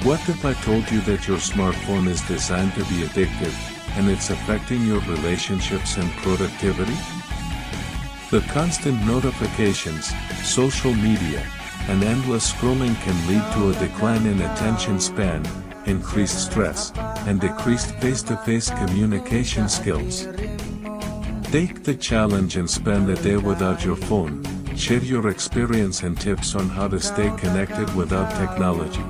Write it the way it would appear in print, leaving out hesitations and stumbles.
What if I told you that your smartphone is designed to be addictive, and it's affecting your relationships and productivity? The constant notifications, social media, and endless scrolling can lead to a decline in attention span, increased stress, and decreased face-to-face communication skills. Take the challenge and spend a day without your phone. Share your experience and tips on how to stay connected without technology.